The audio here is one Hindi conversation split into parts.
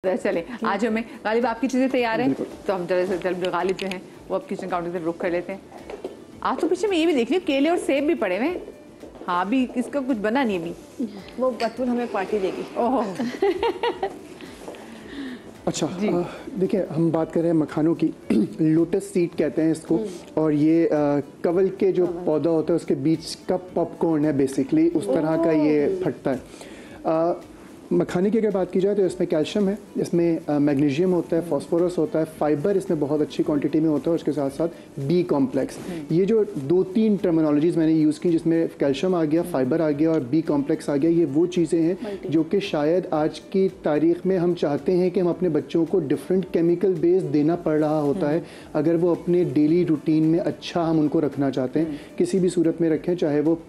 चले आज हमें गालिब आपकी चीज़ें तैयार हैं तो हम जल्द गालिब जो हैं वो अब किचन काउंटर से रुक कर लेते हैं। आज तो पीछे मैं ये भी देख रही हूँ केले और सेब भी पड़े हुए। हाँ अभी इसका कुछ बना नहीं अभी, वो बतूल हमें पार्टी देगी। ओह अच्छा देखिए हम बात कर रहे हैं मखानों की। लोटस सीड कहते हैं इसको, और ये कवल के जो पौधा होता है उसके बीच का पॉपकॉर्न है बेसिकली, उस तरह का ये फटता है। मखाने की अगर बात की जाए तो इसमें कैल्शियम है, इसमें मैग्नीशियम होता है, फास्फोरस होता है, फाइबर इसमें बहुत अच्छी क्वांटिटी में होता है, उसके साथ साथ बी कॉम्प्लेक्स। ये जो दो तीन टर्मिनोलॉजीज मैंने यूज़ की जिसमें कैल्शियम आ गया, फाइबर आ गया और बी कॉम्प्लेक्स आ गया, ये वो चीज़ें हैं जो कि शायद आज की तारीख में हम चाहते हैं कि हम अपने बच्चों को डिफरेंट केमिकल बेस देना पड़ रहा होता है अगर वो अपने डेली रूटीन में अच्छा हम उनको रखना चाहते हैं। किसी भी सूरत में रखें, चाहे वो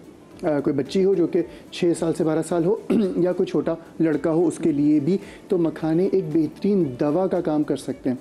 कोई बच्ची हो जो कि 6 साल से 12 साल हो या कोई छोटा लड़का हो, उसके लिए भी तो मखाने एक बेहतरीन दवा का काम कर सकते हैं।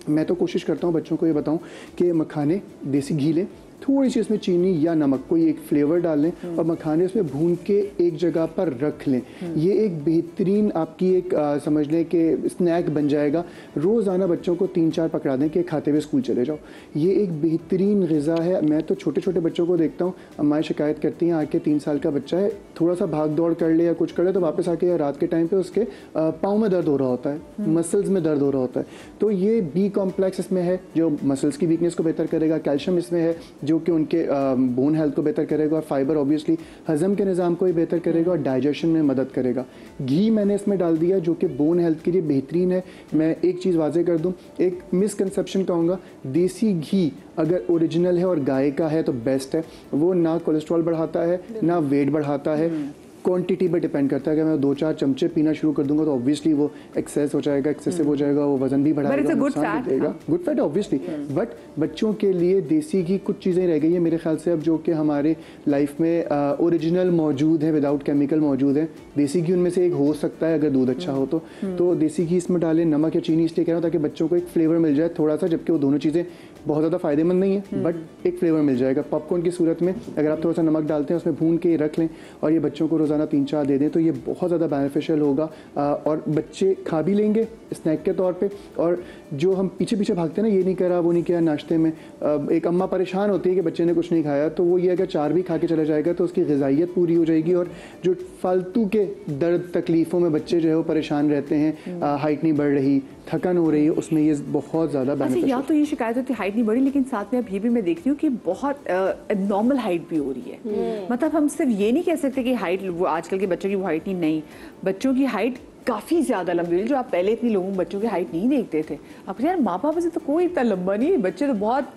मैं तो कोशिश करता हूँ बच्चों को ये बताऊँ कि मखाने देसी घी लें, थोड़ी सी इसमें चीनी या नमक कोई एक फ्लेवर डाल लें और मखाने उसमें भून के एक जगह पर रख लें। ये एक बेहतरीन आपकी एक समझ लें कि स्नैक बन जाएगा। रोज़ाना बच्चों को 3-4 पकड़ा दें कि खाते हुए स्कूल चले जाओ। ये एक बेहतरीन ग़िज़ा है। मैं तो छोटे छोटे बच्चों को देखता हूँ, अम्माएँ शिकायत करती हैं आके 3 साल का बच्चा है, थोड़ा सा भाग दौड़ कर ले या कुछ कर ले तो वापस आके रात के टाइम पर उसके पाँव में दर्द हो रहा होता है, मसल्स में दर्द हो रहा होता है। तो ये बी कॉम्प्लेक्स इसमें है जो मसल्स की वीकनेस को बेहतर करेगा, कैल्शियम इसमें है जो कि उनके बोन हेल्थ को बेहतर करेगा, और फाइबर ऑब्वियसली हजम के निज़ाम को ही बेहतर करेगा और डाइजेशन में मदद करेगा। घी मैंने इसमें डाल दिया जो कि बोन हेल्थ के लिए बेहतरीन है। मैं एक चीज़ वाज़ेह कर दूं, एक मिसकंसेप्शन कहूँगा, देसी घी अगर ओरिजिनल है और गाय का है तो बेस्ट है। वो ना कोलेस्ट्रॉल बढ़ाता है ना वेट बढ़ाता है, क्वांटिटी पर डिपेंड करता है। अगर मैं 2-4 चमचे पीना शुरू कर दूंगा तो ऑब्वियसली वो एक्सेस हो जाएगा, एक्सेसिव हो जाएगा, वो वजन भी बढ़ाएगा, नुकसान भी देगा। गुड फैट ऑब्वियसली, बट बच्चों के लिए देसी घी कुछ चीज़ें रह गई हैं मेरे ख्याल से अब जो कि हमारे लाइफ में ओरिजिनल मौजूद है, विदाउट केमिकल मौजूद है। देसी घी उनमें से एक हो सकता है अगर दूध अच्छा हो तो देसी घी इसमें डालें। नमक या चीनी इसलिए कह रहा हूँ ताकि बच्चों को एक फ्लेवर मिल जाए थोड़ा सा, जबकि वो दोनों चीज़ें बहुत ज़्यादा फ़ायदेमंद नहीं है बट एक फ्लेवर मिल जाएगा। पॉपकॉर्न की सूरत में अगर आप थोड़ा सा नमक डालते हैं उसमें भून के रख लें और ये बच्चों को रोज़ाना 3-4 दे दें तो ये बहुत ज़्यादा बेनिफिशियल होगा और बच्चे खा भी लेंगे स्नैक के तौर पे। और जो हम पीछे पीछे भागते हैं ना, ये नहीं करा वो नहीं किया नाश्ते में, एक अम्मा परेशान होती है कि बच्चे ने कुछ नहीं खाया, तो वो ये अगर 4 भी खा के चला जाएगा तो उसकी ग़िज़ाइयत पूरी हो जाएगी। और जो फालतू के दर्द तकलीफ़ों में बच्चे जो है वो परेशान रहते हैं, हाइट नहीं बढ़ रही, थकन हो रही है, उसमें ये बहुत ज़्यादा बेनिफिशियल। या तो ये शिकायत होती है हाइट नहीं बढ़ी, लेकिन साथ में अब ये भी मैं देख रही हूँ कि बहुत एबनॉर्मल हाइट भी हो रही है। मतलब हम सिर्फ ये नहीं कह सकते कि हाइट, वो आजकल के बच्चों की वो हाइट नहीं, बच्चों की हाइट काफ़ी ज़्यादा लंबी है। जो आप पहले इतनी लोगों बच्चों की हाइट नहीं देखते थे, अब यार माँ बाप से तो कोई इतना लंबा नहीं है, बच्चे तो बहुत।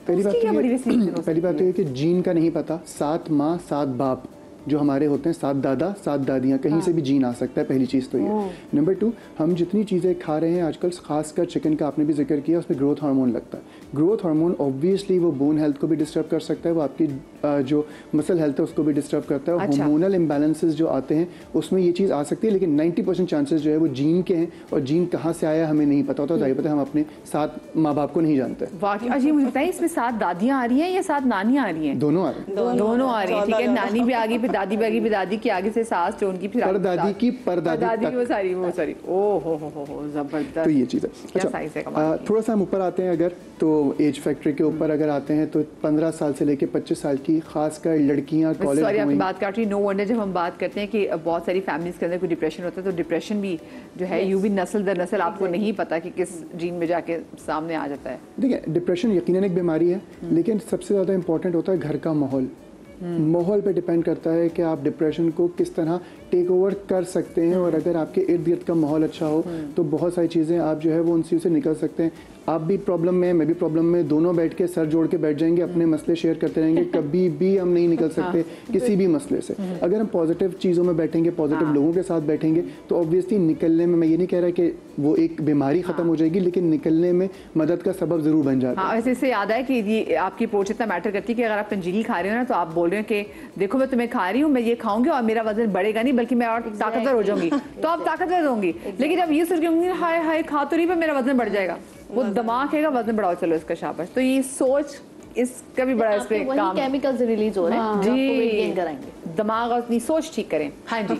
पहली बात तो ये कि जीन का नहीं पता, 7 माँ 7 बाप जो हमारे होते हैं, 7 दादा 7 दादियाँ, कहीं से भी जीन आ सकता है। पहली चीज़ तो ये। नंबर 2, हम जितनी चीज़ें खा रहे हैं आजकल, खासकर चिकन का आपने भी जिक्र किया, उसमें ग्रोथ हार्मोन लगता है। ग्रोथ हार्मोन ऑब्वियसली वो बोन हेल्थ को भी डिस्टर्ब कर सकता है, वो आपकी जो मसल हेल्थ है उसको भी डिस्टर्ब करता है। अच्छा। हार्मोनल इम्बैलेंसेस जो आते हैं उसमें ये चीज़ आ सकती है, लेकिन 90% चांसेस जो है वो जीन के हैं, और जीन कहाँ से आया हमें नहीं पता होता। जाहिर पता है हम अपने 7 माँ बाप को नहीं जानते। वाकई अजी मुझे बताइए, इसमें 7 दादियाँ आ रही हैं या 7 नानियाँ आ रही हैं? दोनों आ रहे हैं, दोनों आ रही हैं। ठीक है, नानी भी आ गई, फिर दादी भी आ गई, फिर दादी की आगे से सास, जो उनकी फिर परदादी की परदादी वो सारी ओ हो जबरदस्त। तो ये चीज़ है। अच्छा, थोड़ा सा हम ऊपर आते हैं अगर, तो एज फैक्टर के ऊपर अगर आते हैं तो 15 साल से लेकर 25 साल की खासकर लड़कियां कॉलेज, सॉरी आपकी बात काट रही, नो वंडर जब हम बात करते हैं कि बहुत सारी फैमिलीज के अंदर कोई डिप्रेशन होता है तो डिप्रेशन भी जो है यूं भी नस्ल दर नस्ल आपको नहीं पता कि किस जीन में जाके सामने आ जाता है। देखिए डिप्रेशन यकीनन एक बीमारी है, लेकिन सबसे ज़्यादा इंपॉर्टेंट होता है घर का माहौल। माहौल पे डिपेंड करता है कि आप डिप्रेशन को किस तरह टेक ओवर कर सकते हैं, और अगर आपके इर्द गिर्द का माहौल अच्छा हो तो बहुत सारी चीज़ें आप जो है वो उनसे से निकल सकते हैं। आप भी प्रॉब्लम में, मैं भी प्रॉब्लम में, दोनों बैठ के सर जोड़ के बैठ जाएंगे, अपने मसले शेयर करते रहेंगे, कभी भी हम नहीं निकल सकते किसी भी मसले से। अगर हम पॉजिटिव चीज़ों में बैठेंगे, पॉजिटिव लोगों के साथ बैठेंगे तो ऑब्वियसली निकलने में, मैं ये नहीं कह रहा कि वो एक बीमारी ख़त्म हो जाएगी, लेकिन निकलने में मदद का सबब ज़रूर बन जाता है। वैसे इससे याद है कि ये आपकी अप्रोच इतना मैटर करती है कि अगर आप पंजीरी खा रहे हो ना तो आप बोल रहे हो कि देखो मैं तुम्हें खा रही हूँ, मैं ये खाऊंगी और मेरा वजन बढ़ेगा नहीं बल्कि मैं और ताकतवर हो जाऊंगी, तो आप ताकतवर होंगी। लेकिन अब ये सोच के होंगी हाय हाय खा तो रही पर मेरा वजन बढ़ जाएगा, वो दिमाग कहेगा वजन बढ़ाओ, चलो इसका शाबाश। तो ये सोच इसका भी बड़ा इस पे काम, केमिकल्स रिलीज हो रहे हैं जी, दिमाग और अपनी सोच ठीक करें। हाँ जी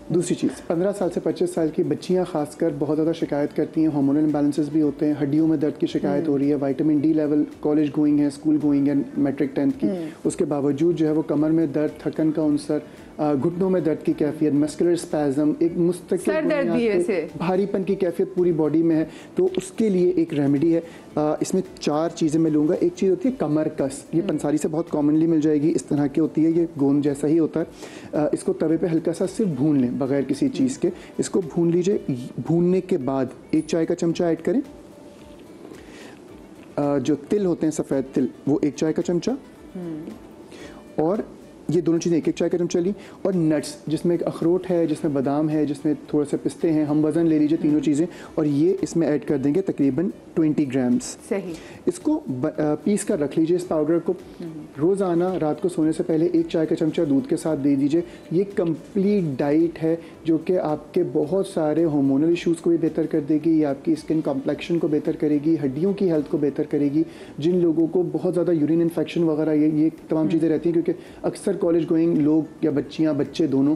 दूसरी चीज़ 15 साल से 25 साल की बच्चियां खासकर बहुत ज़्यादा शिकायत करती हैं, हार्मोनल इम्बैलेंसेस भी होते हैं, हड्डियों में दर्द की शिकायत हो रही है, vitamin D level, college going है, स्कूल गोइंग है, मैट्रिक 10th की, उसके बावजूद जो है वो कमर में दर्द, थकन का अनसर, घुटनों में दर्द की कैफियत, मस्कुलर स्पैज़म, एक मुस्तकिल सर दर्द भी है वैसे, भारीपन की कैफियत पूरी बॉडी में है, तो उसके लिए एक रेमेडी है। इसमें 4 चीज़ें मैं लूँगा। एक चीज़ होती है कमर कस, ये पंसारी से बहुत कॉमनली मिल जाएगी, इस तरह की होती है, ये गोंद जैसा ही होता है। इसको तवे पे हल्का सा सिर्फ भून लें बगैर किसी चीज़ के, इसको भून लीजिए। भूनने के बाद 1 चाय का चमचा ऐड करें, जो तिल होते हैं सफ़ेद तिल वो 1 चाय का चमचा, और ये दोनों चीज़ें 1-1 चाय का चमचा ली, और नट्स जिसमें एक अखरोट है, जिसमें बादाम है, जिसमें थोड़े से पिस्ते हैं, हम वज़न ले लीजिए तीनों चीज़ें, और ये इसमें ऐड कर देंगे तकरीबन 20 ग्राम्स। सही। इसको पीस कर रख लीजिए इस पाउडर को। रोज़ाना रात को सोने से पहले 1 चाय का चमचा दूध के साथ दे दीजिए। ये कंप्लीट डाइट है जो कि आपके बहुत सारे हार्मोनल इश्यूज़ को भी बेहतर कर देगी, ये आपकी स्किन कॉम्प्लेक्शन को बेहतर करेगी, हड्डियों की हेल्थ को बेहतर करेगी। जिन लोगों को बहुत ज़्यादा यूरिन इन्फेक्शन वगैरह ये तमाम चीज़ें रहती हैं, क्योंकि अक्सर कॉलेज गोइंग लोग या बच्चियाँ बच्चे दोनों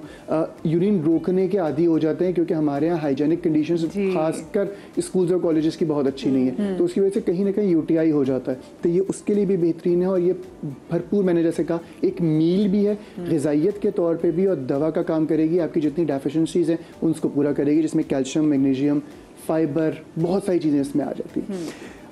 यूरिन रोकने के आदी हो जाते हैं, क्योंकि हमारे यहाँ हाइजेनिक कंडीशंस खासकर स्कूल्स और कॉलेजेस की बहुत अच्छी नहीं है, तो उसकी वजह से कहीं ना कहीं यूटीआई हो जाता है। तो ये उसके लिए भी बेहतरीन है, और ये भरपूर, मैंने जैसे कहा, एक मील भी है, ग़िज़ाइयत के तौर पे भी, और दवा का काम करेगी। आपकी जितनी डेफिशिएंसीज हैं उनको पूरा करेगी, जिसमें कैल्शियम, मैग्नीशियम, फाइबर, बहुत सारी चीज़ें इसमें आ जाती हैं।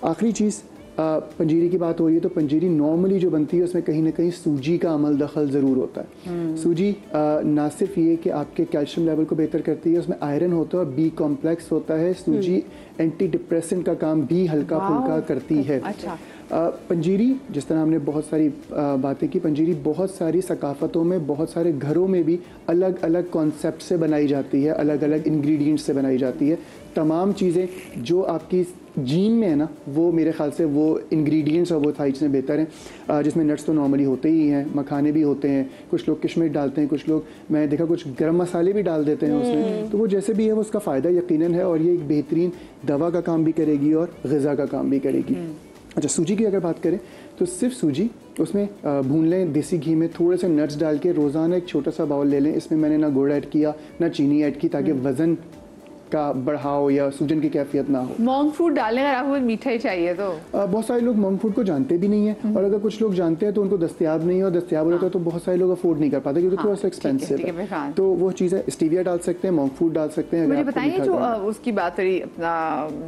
आखिरी चीज़, पंजीरी की बात हो रही है, तो पंजीरी नॉर्मली जो बनती है उसमें कहीं ना कहीं सूजी का अमल दखल ज़रूर होता है। सूजी ना सिर्फ ये कि आपके कैल्शियम लेवल को बेहतर करती है, उसमें आयरन होता है और बी कॉम्प्लेक्स होता है। सूजी एंटी डिप्रेसेंट का काम भी हल्का फुल्का करती है। अच्छा। पंजीरी, जिस तरह हमने बहुत सारी बातें की, पंजीरी बहुत सारी सकाफ़तों में, बहुत सारे घरों में भी अलग अलग कॉन्सेप्ट से बनाई जाती है, अलग अलग इंग्रेडिएंट्स से बनाई जाती है। तमाम चीज़ें जो आपकी जीन में है ना, वो मेरे ख्याल से वो इंग्रेडिएंट्स और वो सारी चीज़ें बेहतर हैं। जिसमें नट्स तो नॉर्मली होते ही हैं, मखाने भी होते हैं, कुछ लोग किशमिश डालते हैं, कुछ लोग, मैं देखा, कुछ गरम मसाले भी डाल देते हैं उसमें। तो वो जैसे भी है वो उसका फ़ायदा यकीनन है, और ये एक बेहतरीन दवा का काम भी करेगी और ग़िज़ा का काम भी करेगी। अच्छा, सूजी की अगर बात करें तो सिर्फ सूजी, उसमें भून लें देसी घी में, थोड़े से नट्स डाल के रोज़ाना एक छोटा सा बाउल ले लें। इसमें मैंने ना गुड़ ऐड किया ना चीनी ऐड की, ताकि वज़न का बढ़ाव या सूजन की कैफियत ना हो। मोंग फ्रूट डालने का आपको मीठा ही चाहिए तो बहुत सारे लोग मोंग फ्रूट को जानते भी नहीं है, और अगर कुछ लोग जानते हैं तो उनको दस्तयाब नहीं है, और दस्तयाब होता है तो बहुत सारे लोग अफोर्ड नहीं कर पाते, क्योंकि थोड़ा सा एक्सपेंसिव है। तो वो चीज़ है, स्टीविया डाल सकते हैं, मोंग फ्रूट डाल सकते हैं। मुझे बताइए, जो उसकी बात रही अपना,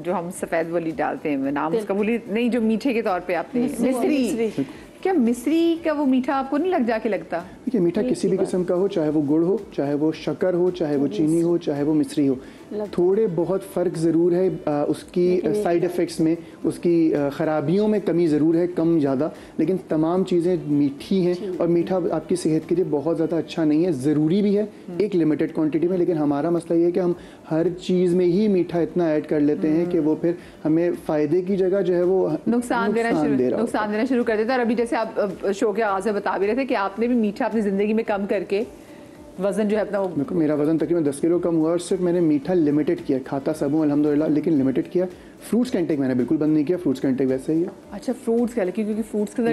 जो हम सफ़ेद वाली डालते हैं, नाम उसका बोली नहीं, जो मीठे के तौर पे आपने मिश्री, क्या मिश्री का वो मीठा आपको नहीं लग जाके लगता? देखिए, मीठा किसी भी किस्म का हो, चाहे वो गुड़ हो, चाहे वो शक्कर हो, चाहे वो चीनी हो, चाहे वो मिश्री हो, थोड़े बहुत फ़र्क ज़रूर है। उसकी साइड इफ़ेक्ट्स में, उसकी ख़राबियों में कमी ज़रूर है, कम ज़्यादा, लेकिन तमाम चीज़ें मीठी हैं, और मीठा आपकी सेहत के लिए बहुत ज़्यादा अच्छा नहीं है। ज़रूरी भी है एक लिमिटेड क्वांटिटी में, लेकिन हमारा मसला ये है कि हम हर चीज़ में ही मीठा इतना ऐड कर लेते हैं कि वो फिर हमें फ़ायदे की जगह जो है वो नुकसान देना शुरू कर देता है। और अभी जैसे आप शो के आगाज़ में बता भी रहे थे कि आपने भी मीठा अपनी ज़िंदगी में कम करके वज़न जो है अपना, देखो, मेरा वज़न तकरीबन 10 किलो कम हुआ, और सिर्फ मैंने मीठा लिमिटेड किया। खाता सब हूँ अल्हम्दुलिल्लाह, लेकिन लिमिटेड किया। फ्रूट्स का इंटेक मैंने बिल्कुल बंद नहीं किया, फ्रूट्स का इंटेक वैसे ही है। अच्छा, फ्रूट्स का, क्योंकि फ्रूट्स के अंदर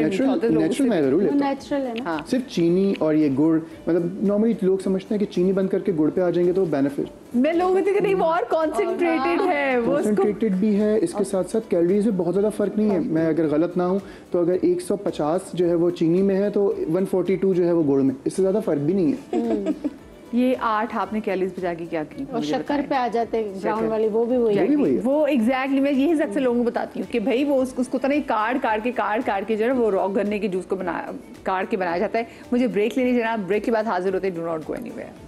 नेचुरल मैं ज़रूर लेता हूँ, नेचुरल है ना। सिर्फ चीनी और ये गुड़, मतलब नॉर्मली लोग समझते हैं कि चीनी बंद करके गुड़ पे आ जाएंगे तो बेनिफिट, मैं लोगों को नहीं, वो और कॉन्सेंट्रेटेड है, वो कॉन्सेंट्रेटेड भी है, इसके साथ साथ कैलोरीज में बहुत ज़्यादा फ़र्क नहीं है। मैं अगर गलत ना हूँ तो अगर 150 जो है वो चीनी में है, तो 142 जो है वो गुड़ में, इससे ज़्यादा फ़र्क भी नहीं है। ये 8 आपने कैलोरीज बचा के क्या की? और शक्कर पे आ जाते हैं ब्राउन वाली, वो भी वही है। वो एग्जैक्टली मैं यही अक्सर लोगों को बताती हूँ कि भाई वो उसको तो नहीं, काट के जो है वो रॉक गन्ने के जूस को काट के बनाया जाता है। मुझे ब्रेक लेने जाना, ब्रेक के बाद हाजिर होते हैं। Do not go anywhere.